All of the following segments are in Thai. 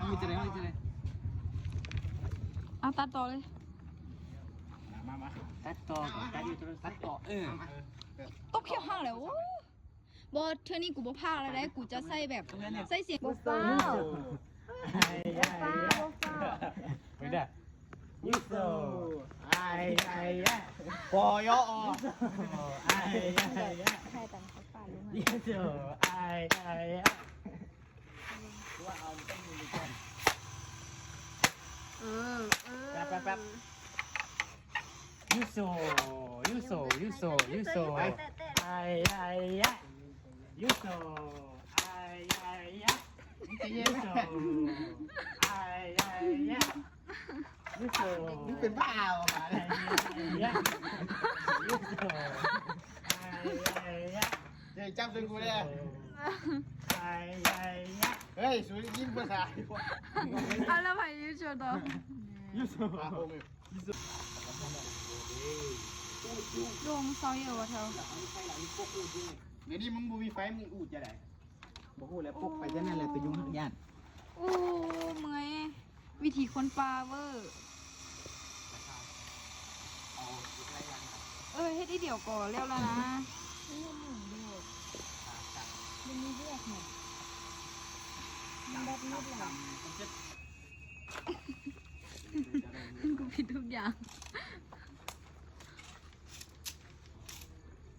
มีจะได้เอาตัดต่อเลยมาตัดต่อตัดอยู่ตัดต่อตบเขียวห่างแล้วบอเธอนี่กูบ่พาอะไรได้กูจะใส่แบบใส่เสียงบ่ฟ้าไม่ได้ยูโซปอยอใช่แต่เขาป่ารู้ไหมยูโซว่าเอาต้องมีกันแป๊บยูโซยูโซยูโซยูโซไอ้ยูโซยูโซยูโซมึงเป็นบ้าอะไรยูโซเจ๊จับดึงกูเลยเฮ้ยสุดยิ้มภาษาอะไรไปยูโชต่อยูโซลงซอยเอวเธอเดี๋ยวนี้มึงบูมีไฟมึงอูดจะได้บอกกูแล้วปุ๊บไปจะนั่นแหละตัวยุ่งทุกอย่างโอ้เมื่อยวิธีคนปลาเวอร์เฮ็ดอีเดี๋ยวก่อนเร็วแล้วนะมันมีเรียกเนี่ยมันแบบนี้แหละกูผิดทุกอย่าง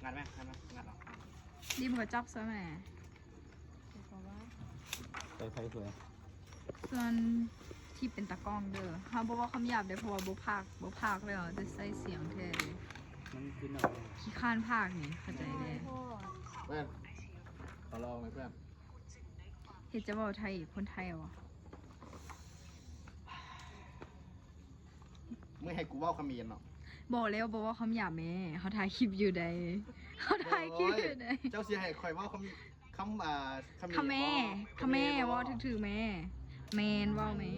งานไหมหรอดิมเขาจับซะแม่ใส่สวยส่วนที่เป็นตะกล้องเด้อเขาบอกว่าคำหยาบได้เพราะว่าบุพากเลยจะใส่เสียงแท้เลยมันคือหน่อยขี้ข้านภาคนี่เข้าใจเลยเพื่อนขอลองไหมเพื่อนเห็นจะบอกไทยคนไทยวะไม่ให้กูว่าคำเมียนหรอกบอกว่าคำหยาบแม่เขาถ่ายคลิปอยู่ใดเขาถ่ายคลิปอยู่ใดเจ้าเสียให้คอยว่าคำแม่ว่าถือแม่แมนว่าแม่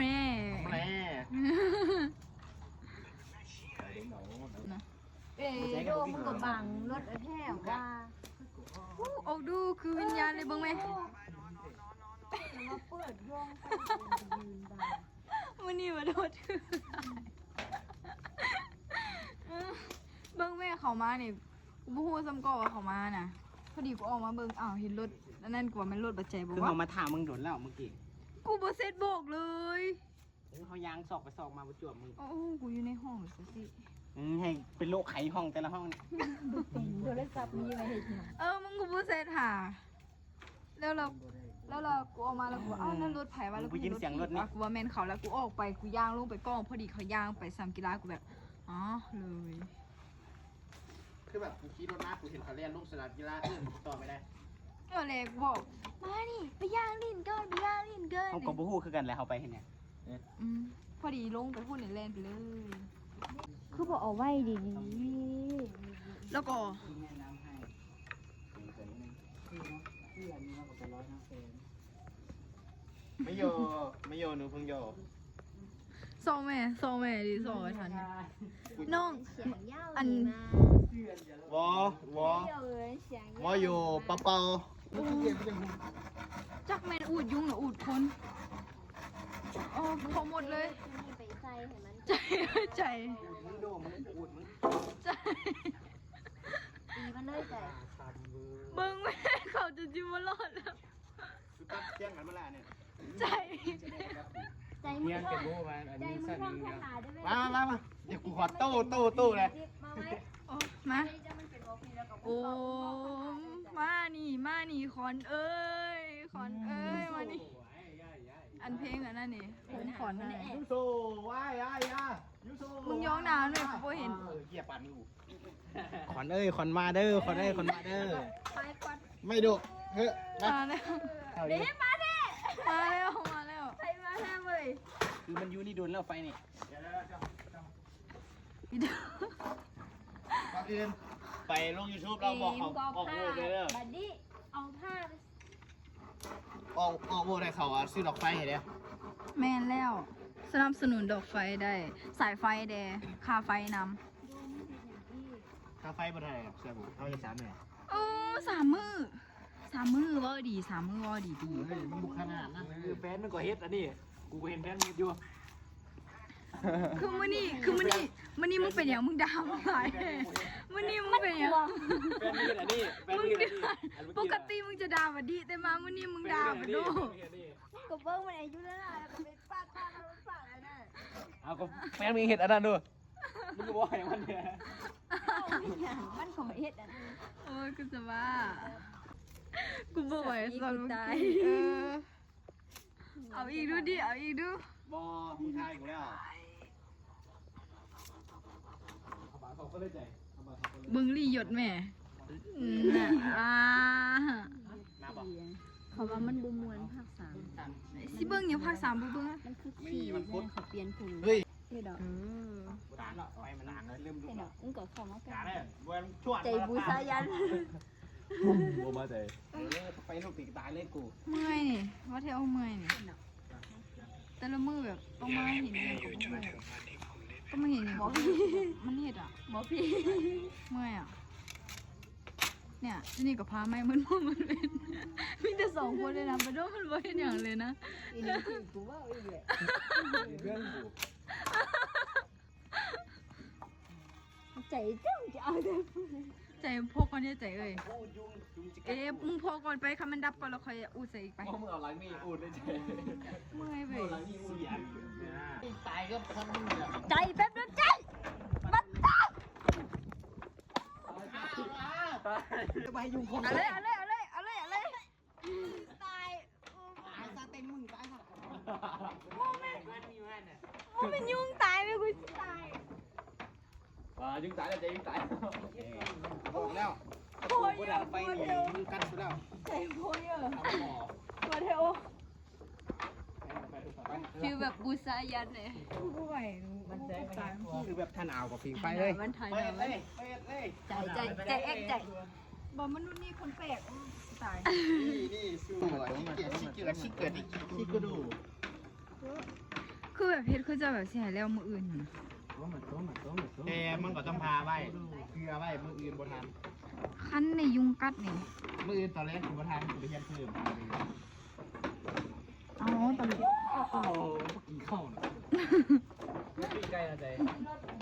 แม่โดมึงกับบังรถแท้ว่าออกดูคือวิญญาณเลยบ้างไหมมาเปิดห้องวันนี้มาโดนถือเบิ้งแม่เขามาเนี่ยกูพูดซ้ำก่อเขามาน่ะพอดีกูออกมาเบิ้งเห็นรถนั่นกว่ามันรถบัจจัยบอกว่าคือเขามาถามมึงโดนแล้วเมื่อกี้กูบอเซ็ตบอกเลยเขายางสอกไปสอกมาประจวบมึงโอ้กูอยู่ในห้องสิให้เป็นโรคไขห้องแต่ละห้องนี่โดนได้จับมีอะไรเห็นมึงกูบอเซ็ตหาแล้วเรากูออกมาแล้วกูนั่นรถไผ่ว่าแล้วกูยินเสียงรถนี่กูว่าแมนเขาแล้วกูออกไปกูย่างลงไปกล้องพอดีเขาย่างไปสามกีฬากูแบบเลยคือแบบกูขี่รถมากูเห็นเขาเล่นลูกสนามกีฬาต่อไม่ได้เลยบอกมานี่ไปย่างลิ้นเกินเขากับบูฮู้คือกันแหละเขาไปเห็นเนี่ยพอดีลงไปพูดในแลนไปเลยคือบอกเอาไว้ดีแล้วก็ไม่โยหนูเพิ่งโยโซแม่ดิโซไอ้ทันน้องอันวออยู่เปาจักแมนอูดยุงหรืออูดคนพอหมดเลยใจตีมันเลยใจเบิ้งแม่เขาจะจิ้มมารอดแล้วแจ้งกันเมื่อไหร่เนี่ยใจเงี้ยเก็บบูมาอันนี้สั้นนึงมาเดี๋ยวกูขอตู้เลยมาโอ้มานี่คอนเอ้ยมานี่อันเพลงอันนั้นนี่ผมขอนอะไรยูโซว้ายยูโซมึงย้องน้ำเลยกูเห็นเกียร์ปั่นอยู่ขอนมาเด้อไม่ดุเฮ้ยมาแล้วเดี๋ยวมาแน่มาแล้วใครมาแน่เว้ยคือมันยูนี่โดนแล้วไฟนี่ไปลง YouTube เราบอกเขาออกโบเลยบัดดี้เอาผ้าออกโบได้เขาซื้อดอกไฟเห็นไหมแมนแล้วสนับสนุนดอกไฟได้สายไฟแดค่าไฟนำค่าไฟบนไทยเชื่อผมเขาจะ3 มื้อ3 มื้อ 3 มื้อว่าดี3 มื้อว่าดี มันบุกขนาดนั้นแฟนมันก็เฮ็ดอันนี้กูเห็นแฟนมึงอยู่ คือมื้อนี้มึงเป็นหยังมึงด่ามึงหลายแท้มื้อนี้มึงเป็นหยัง แฟนมึงเห็นอันนี้แฟนมึงเห็นอันนี้ ปกติมึงจะด่าบัดดีแต่มามื้อนี้มึงด่าบัดโด ก็เบิ้งมันอายุแล้วนะก็ไปปาดแล้วปาดอะไรนั่น เอาก็แฟนมึงเห็นอันนั้นด้วยมึงก็บอกอย่างมันเนี่ย มันของเฮ็ดอันนี้ โอ้ยกูจะว่ากูบ่ไหวสอนมึง ตาย เอาอีกดูดิเอาอีกดู บอมึงทายกูแล้วเขาก็เลยใจ มึงรีหยดแม่น่ะน้าบอก เขาว่ามันบูมวนภาค3 สิเบิ่งอยู่ภาค3บ่เบิ่ง มันคือขี่เขาเปลี่ยนภูมิ เฮ้ย เฮ็ดดอก ตานไปมันนานเลยเริ่ม เฮ็ดดอกมึงก็เข้ามา ตานเลยวันชวด ใจบูซายัน บัวมาใจไปลูกติดตายเลยกู เมื่อยนี่ว่าเทเอาเมื่อยนี่แต่ละมือแบบต้องมาเห็นอย่างกับเมื่อยก็มาเห็นอย่างกับมันเห็ดอ่ะ หมอพี่ เมื่อยอ่ะเนี่ยนี่กับพาไม่มันเป็นมีแต่2 คนเลยนะไปโดนมันบ่เห็นอย่างเลยนะ อีนี่กูว่าอีกแหละ เรื่องกู ใจจังจะเอาเด้อ ใจพกก่อนเนี่ยใจเอ้ยมึงพอก่อนไปคำมันดับก่อนแล้วค่อยอูดใส่อีกไป มึงเอาหลังนี่อูดเลยใจ เมื่อยไป หลังนี่อูดตายก็ทำมึงเนี่ย ใจแป๊บนึงใจมันตาย จะไปยุ่งคน เอาเลยตาย ตายซาเต็มมึงตายค่ะ มันเป็นยุงตายไปกูตาย ยุ่งตายแล้วใจยุ่งตายบอกแล้ว โอ้ย กูดังไฟหนีมึงกันสุดแล้ว ใจโพยเออ ทำหมอ มาเทโอฟิลแบบบูซายันเลยกูไหวมันใจตาย คือแบบท่านเอากับพิงไปเลย มันถ่าย ไป มา เลยไปเลย ใจเอ็กใจ บอกมนุษย์นี่คนแปลกตาย นี่สู้ชิเกิดชิกดู คือแบบเพชรคือจะแบบเสียแล้วมืออื่นนะ แต่มันก็ต้องพาไว้เกลือไว้มืออื่นบนทัน คันในยุงกัดนี่ มืออื่นตอนแรกผมบนทันไปเฮียนเพิ่ม อ๋อตลก โอ้กินข้าวเนี่ยปิ้งไก่นะใจ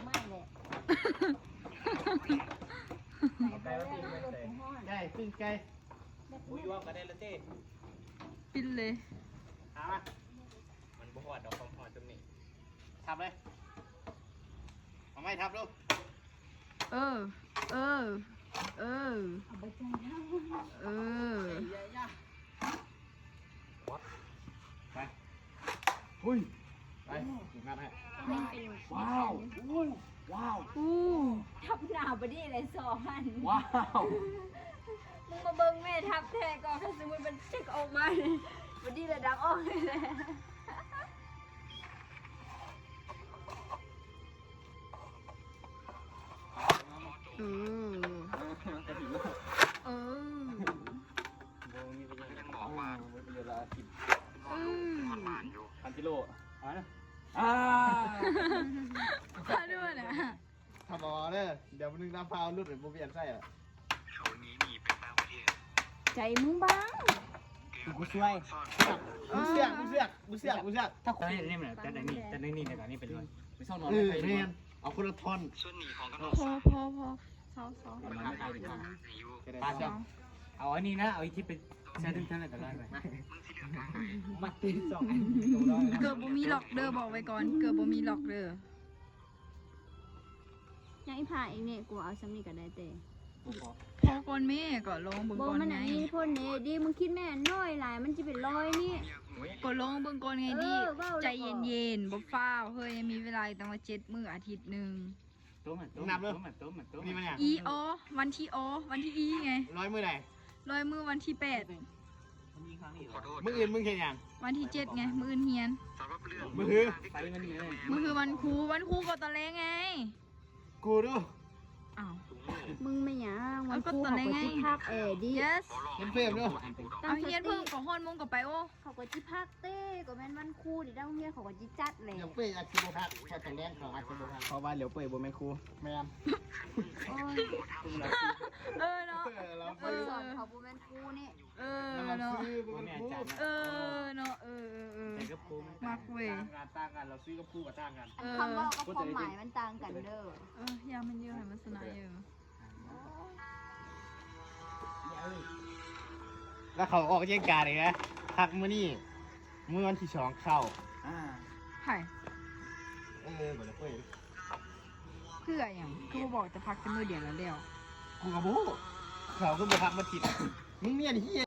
ไม่แหละ ไก่ว่าปิ้งไก่ปิ้งไก่อุ้ยว่ากันได้ละเต้ ปินเลย ถามมันบ่หอดดอกความหอดตรงนี้ทำเลยทำไมทำลูก เออ เออ เออ ไปใจทั้ง เออ ไปอุ้ยไปถึงงานให้ ไม่เป็น ว้าวอุ้ยว้าว อู้ ทับหนาวไปดิเลย2,000 ว้าว มึงมาเบิ่งแม่ทับแท้ก่อนถ้าสมมุติมันเช็คออกมาบ่ดีระดับออกเลยแหละ เออ เออ 1,000 กิโลพอ่าาด้วยนะ ทำเอาเด้อเดี๋ยวนึงน้ำพาวรุดหรือโมเบียนไส้อะ ใจมึงบ้าง กูช่วยกูเสือกถ้าคนนี่มันแต่ในนี่ในนี้เป็นรอยไม่ชอบนอนไม่เรียนเอาคนละท่อน พอเศร้า มันไม่ได้ดีกว่าปาเจ้าเอาอันนี้นะเอาอีกที่เป็นแช่ดึงท่านอะไรต่ออะไรไปมาตีสอง เกือบบ่มีหลอกเด้อบอกไว้ก่อน เกือบบ่มีหลอกเด้อ ยังอีผ่าเองเนี่ยกูเอาซ้ำนี่ก็ได้แต่ พอก่อนแม่ก็ลองเบิ่ง บ่ ก่อน มัน ไง อันนี้พ่นเนี่ยดีมึงคิดแม่น้อยหลายมันจะเป็นรอยนี่ ก็ลองเบิ่งก่อนไงดิ ว้าว ใจเย็นๆบ่ฟ้าวเฮ้ยยังมีเวลาอีกตั้งว่า7 มื้ออาทิตย์หนึง นับเลยมีมันเนี่ย อีออวันที่อวันที่อีไง ร้อยมือไหน 100 มื้อวันที่8 มืออื่นมึงเห็นยัง วันที่7ไงมื้ออื่นเฮียน มือคือ มื้อคือวันครูก็ตอนแรกไง กูดู อ้าว ม มึงไม่หยังวันครูเขาก็จิพักดิ yes เป็นเฟรมด้วย เอาเฮียนเพิ่งของฮอนมงกับไปโอ้ เขาก็จิพักเต้ก็แม่นวันครูดิดังเฮียเขาก็จิจัดเลย เดี๋ยวเป้อาชีพพักพอแต่แรงเขาอาชีพพักเพราะว่าเหลียวเป้บ่แม่ครูแม่น โอ้ย เนาะ เรา ค เป้ นสอนเขาบ่แม่นครูนี่ เนาะ ซื้อบ่แม่จัน เนาะแต่กับครู มักเว้ย ต่างกันเราซื้อกับครูกับต่างกัน คำว่ากับความหมายมันต่างกันเด้อย ามันเยอะให้มันสนายเยอะ แล้วเขาออกเยี่ยงการเลยนะพักมื้อนี้มื้อวันที่2เข้า ไผ่ บ่ได้เป้ เพื่ออย่างคือบอกจะพักจะมือเดียวแล้วเดียว กูกับบูเขาก็บ่พักมาติดมึงเมียนเฮีย